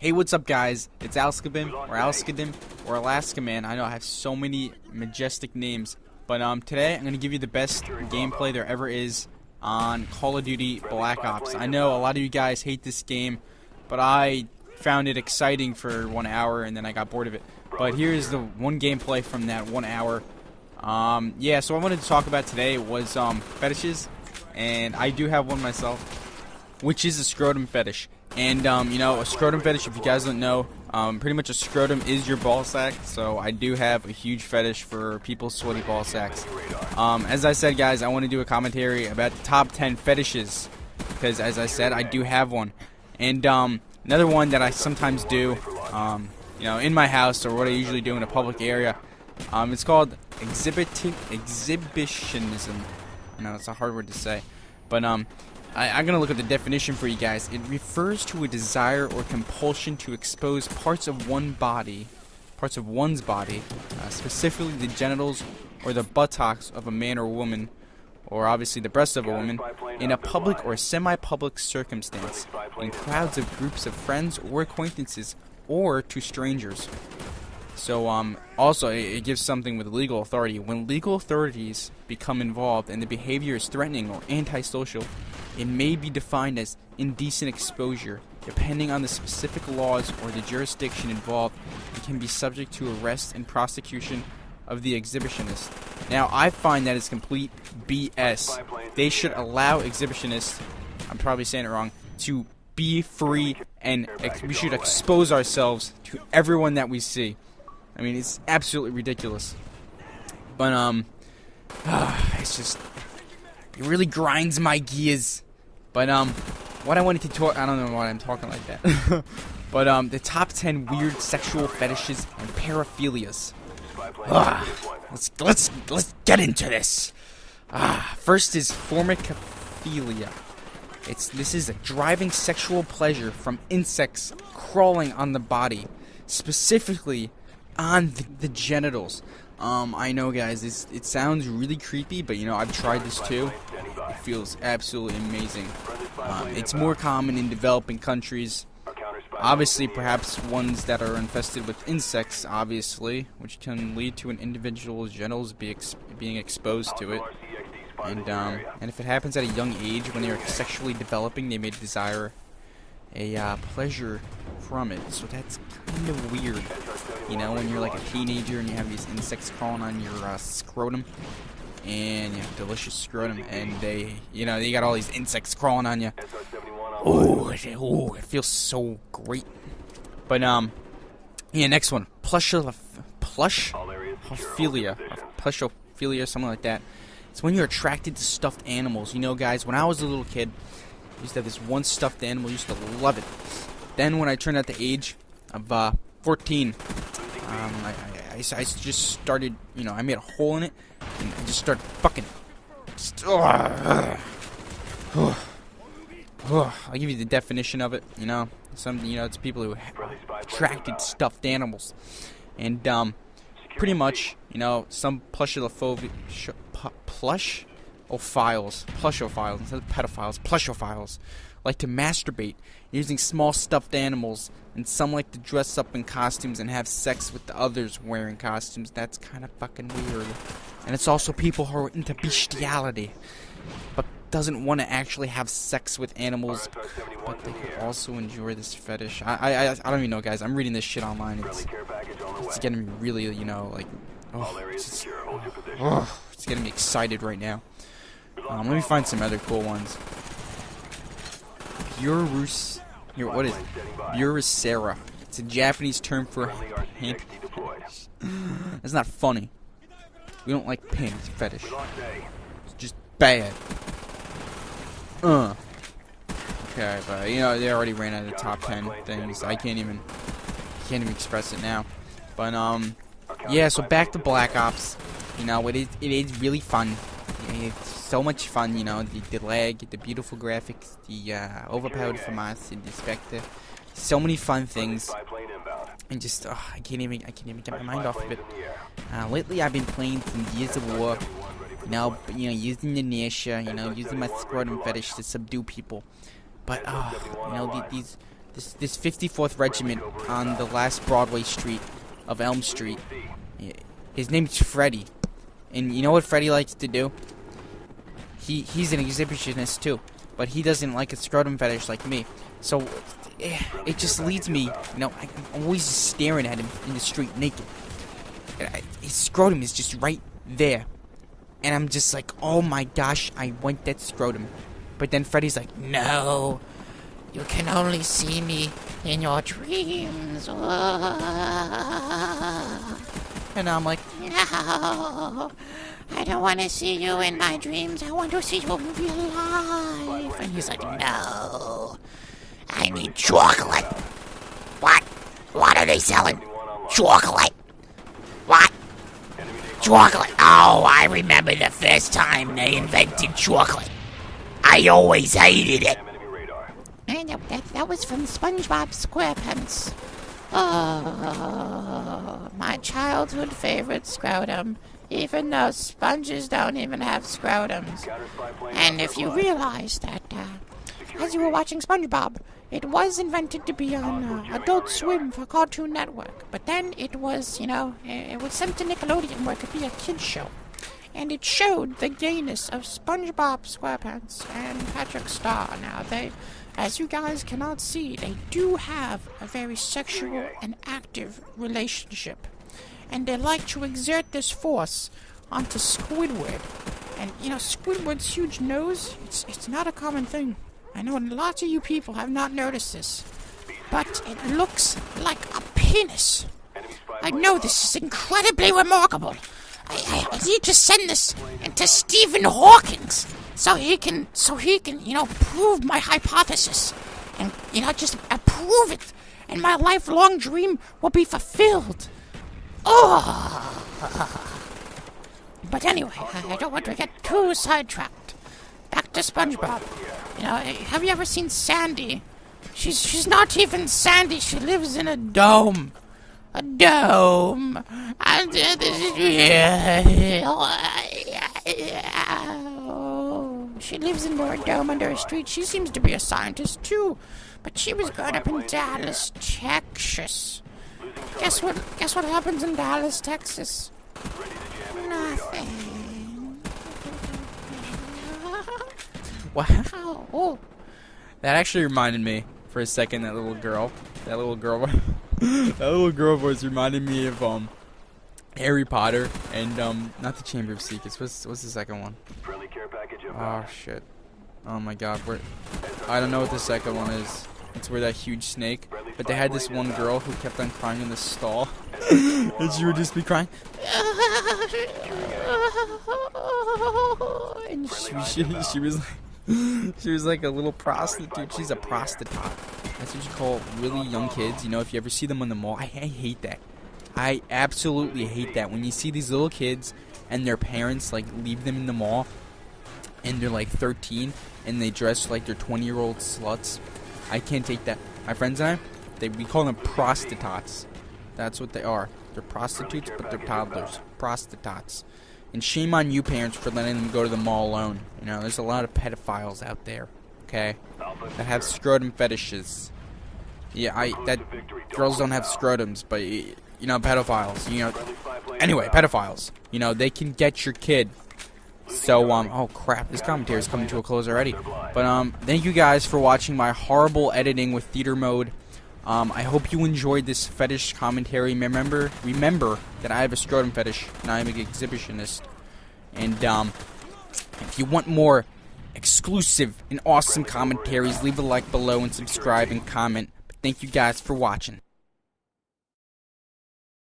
Hey, what's up, guys? It's Alskabim, or Alskadim, or Alaska Man. I know I have so many majestic names, but today I'm gonna give you the best gameplay there ever is on Call of Duty Black Ops. I know a lot of you guys hate this game, but I found it exciting for 1 hour and then I got bored of it. But here's the one gameplay from that 1 hour. Yeah, so what I wanted to talk about today was fetishes, and I do have one myself, which is a scrotum fetish. And, you know, a scrotum fetish, if you guys don't know, pretty much a scrotum is your ball sack, so I do have a huge fetish for people's sweaty ball sacks. As I said, guys, I want to do a commentary about the top 10 fetishes, because, as I said, I do have one. And, another one that I sometimes do, you know, in my house, or what I usually do in a public area, it's called exhibitionism. I know, it's a hard word to say, but, I'm going to look at the definition for you guys. It refers to a desire or compulsion to expose parts of one's body, specifically the genitals or the buttocks of a man or woman, or obviously the breast of a woman, in a public or semi-public circumstance, in crowds of groups of friends or acquaintances, or to strangers. So, also, it gives something with legal authority. When legal authorities become involved and the behavior is threatening or antisocial, it may be defined as indecent exposure. Depending on the specific laws or the jurisdiction involved, it can be subject to arrest and prosecution of the exhibitionist. Now, I find that is complete BS. They should allow exhibitionists, I'm probably saying it wrong, to be free, and we should expose ourselves to everyone that we see. I mean, it's absolutely ridiculous. But, it's just, it really grinds my gears. But, what I wanted to talk, I don't know why I'm talking like that. But, the top 10 weird sexual fetishes and paraphilias. Let's get into this. First is formicophilia. This is a driving sexual pleasure from insects crawling on the body, specifically on the genitals. I know, guys, it sounds really creepy, but you know, I've tried this too. It feels absolutely amazing. It's more common in developing countries. Obviously, perhaps ones that are infested with insects, obviously, which can lead to an individual's genitals being exposed to it. And if it happens at a young age, when they are sexually developing, they may desire a pleasure from it. So that's kind of weird, you know, when you're like a teenager and you have these insects crawling on your scrotum, and you have delicious scrotum, and they got all these insects crawling on you. Oh, it feels so great. But yeah, next one, plushophilia, something like that. It's when you're attracted to stuffed animals. You know, guys, when I was a little kid, I used to have this one stuffed animal. I used to love it. Then when I turned out the age of 14, I just started, you know, I made a hole in it, and I just started fucking. I'll give you the definition of it. You know, it's people who are attracted to stuffed animals, and pretty much, you know, some plushophiles instead of pedophiles, plushophiles like to masturbate using small stuffed animals, and some like to dress up in costumes and have sex with the others wearing costumes. That's kind of fucking weird. And it's also people who are into bestiality, but doesn't want to actually have sex with animals, but they could also enjoy this fetish. I don't even know, guys. I'm reading this shit online. It's getting me really, you know, like, it's getting me excited right now. Let me find some other cool ones. What is it? Burusera. It's a Japanese term for hand fetish. That's not funny. We don't like pink fetish. It's just bad. Okay, but you know, they already ran out of the top 10 things. I can't even express it now. But yeah. So back to Black Ops. You know, it is really fun. It's so much fun. You know, the lag, the beautiful graphics, the overpowered FAMAS, the Spectre. So many fun things. And just I can't even get my mind off of it. Lately, I've been playing some Gears of War. You know, using the inertia, you know, using my scrotum fetish to subdue people. But, you know, these this 54th Regiment on the last Broadway street of Elm Street. His name's Freddy. And you know what Freddy likes to do? He's an exhibitionist too, but he doesn't like a scrotum fetish like me. So it just leads me, I'm always staring at him in the street naked. His scrotum is just right there. And I'm just like, oh my gosh, I want that scrotum. But then Freddy's like, no, you can only see me in your dreams. And I'm like, no, I don't want to see you in my dreams. I want to see you in real life. And he's like, no, I need chocolate. What? What are they selling? Chocolate. What? Chocolate. Oh, I remember the first time they invented chocolate. I always hated it. And that was from SpongeBob SquarePants. Oh, my childhood favorite scrotum, even though sponges don't even have scrotums. And if you realize that, as you were watching SpongeBob, it was invented to be on Adult Swim for Cartoon Network. But then it was, it was sent to Nickelodeon where it could be a kid's show. And it showed the gayness of SpongeBob SquarePants and Patrick Star. Now, as you guys cannot see, they do have a very sexual and active relationship. And they like to exert this force onto Squidward. And, Squidward's huge nose, it's not a common thing. I know lots of you people have not noticed this. But it looks like a penis. I know this is incredibly remarkable. I need to send this to Stephen Hawking so he can, prove my hypothesis. And, just prove it. And my lifelong dream will be fulfilled. Oh! But anyway, I don't want to get too sidetracked. Back to SpongeBob. Have you ever seen Sandy? She's not even Sandy. She lives in a dome. A dome. And she lives in a dome under a street. She seems to be a scientist too, but she was brought up in Dallas, Texas. Guess what happens in Dallas, Texas? Nothing. Wow. Oh. That actually reminded me for a second. That little girl voice reminded me of Harry Potter and not the Chamber of Secrets. What's the second one? Oh shit. Oh my god. I don't know what the second one is. It's where that huge snake. But they had this one girl who kept on crying in the stall. And she would just be crying. And she was like a little prostitute. She's a prostitute. That's what you call really young kids. If you ever see them on the mall. I hate that. I absolutely hate that. When you see these little kids and their parents leave them in the mall and they're 13 and they dress like they're 20-year-old sluts. I can't take that. My friends and I, we call them prostitutes. That's what they are. They're prostitutes, but they're toddlers. Prostitutes. And shame on you parents for letting them go to the mall alone. There's a lot of pedophiles out there, okay, that have scrotum fetishes. Yeah, that girls don't have scrotums, but pedophiles. Anyway, pedophiles. They can get your kid. So, oh crap, this commentary is coming to a close already. But, thank you guys for watching my horrible editing with theater mode. I hope you enjoyed this fetish commentary. Remember that I have a scrotum fetish, and I am an exhibitionist. And, if you want more exclusive and awesome commentaries, leave a like below and subscribe and comment. But thank you guys for watching.